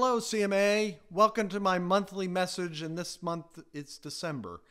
Hello, CMA. Welcome to my monthly message, and this month it's December.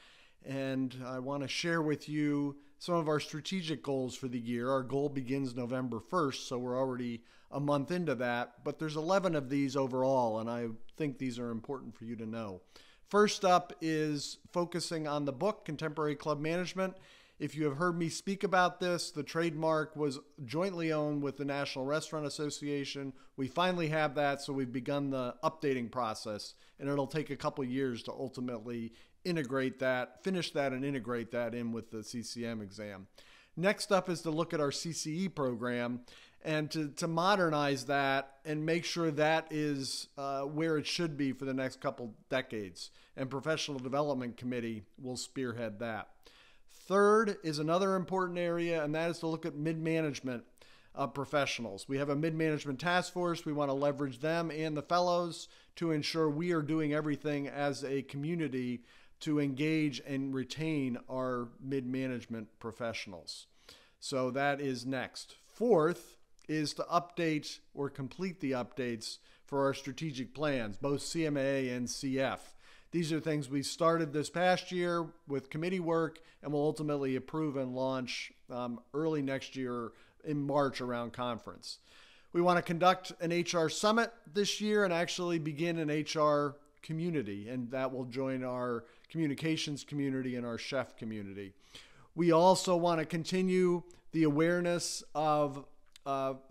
And I want to share with you some of our strategic goals for the year. Our goal begins November 1st, so we're already a month into that, but there's 11 of these overall, and I think these are important for you to know. First up is focusing on the book, Contemporary Club Management. If you have heard me speak about this, the trademark was jointly owned with the National Restaurant Association. We finally have that, so we've begun the updating process, and it'll take a couple years to ultimately integrate that, finish that, and integrate that in with the CCM exam. Next up is to look at our CCE program and to modernize that and make sure that is where it should be for the next couple decades. And Professional Development Committee will spearhead that. Third is another important area, and that is to look at mid-management professionals. We have a mid-management task force. We want to leverage them and the fellows to ensure we are doing everything as a community to engage and retain our mid-management professionals. So that is next. Fourth is to update or complete the updates for our strategic plans, both CMA and CF. These are things we started this past year with committee work and will ultimately approve and launch early next year in March around conference. We want to conduct an HR summit this year and actually begin an HR community, and that will join our communications community and our chef community. We also want to continue the awareness of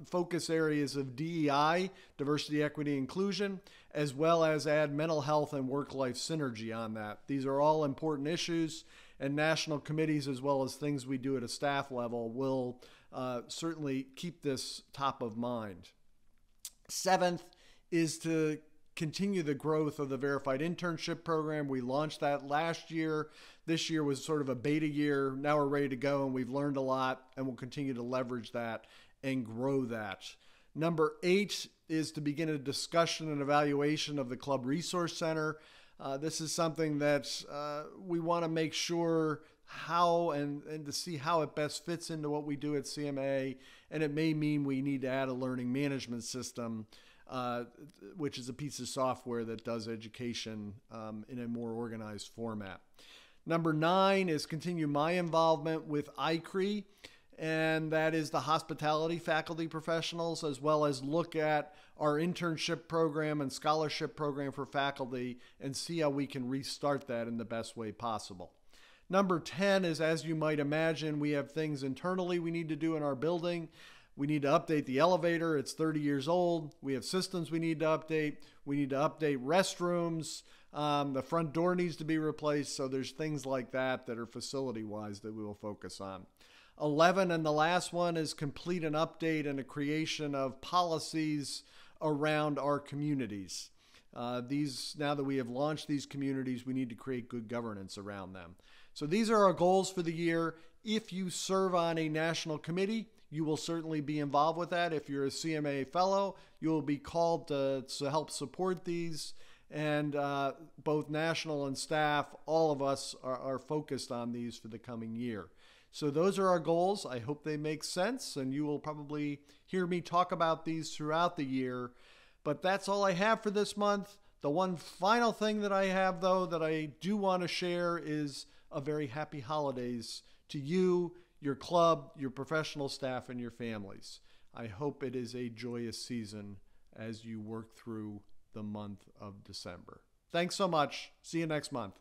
focus areas of DEI, diversity, equity, inclusion, as well as add mental health and work-life synergy on that. These are all important issues, and national committees, as well as things we do at a staff level, will certainly keep this top of mind. Seventh is to continue the growth of the verified internship program. We launched that last year. This year was sort of a beta year. Now we're ready to go, and we've learned a lot, and we'll continue to leverage that and grow that. Number 8 is to begin a discussion and evaluation of the Club Resource Center. This is something that we want to make sure how and to see how it best fits into what we do at CMA, and it may mean we need to add a learning management system, which is a piece of software that does education in a more organized format. Number 9 is continue my involvement with ICRE, and that is the hospitality faculty professionals, as well as look at our internship program and scholarship program for faculty and see how we can restart that in the best way possible. Number 10 is, as you might imagine, we have things internally we need to do in our building. We need to update the elevator. It's 30 years old. We have systems we need to update. We need to update restrooms. The front door needs to be replaced. So there's things like that that are facility-wise that we will focus on. 11, and the last one, is complete an update and a creation of policies around our communities. Now that we have launched these communities, we need to create good governance around them. So these are our goals for the year. If you serve on a national committee, you will certainly be involved with that. If you're a CMA fellow, you will be called to help support these. And both national and staff, all of us are focused on these for the coming year. So those are our goals. I hope they make sense, and you will probably hear me talk about these throughout the year. But that's all I have for this month. The one final thing that I have, though, that I do want to share is a very happy holidays to you, your club, your professional staff, and your families. I hope it is a joyous season as you work through the month of December. Thanks so much. See you next month.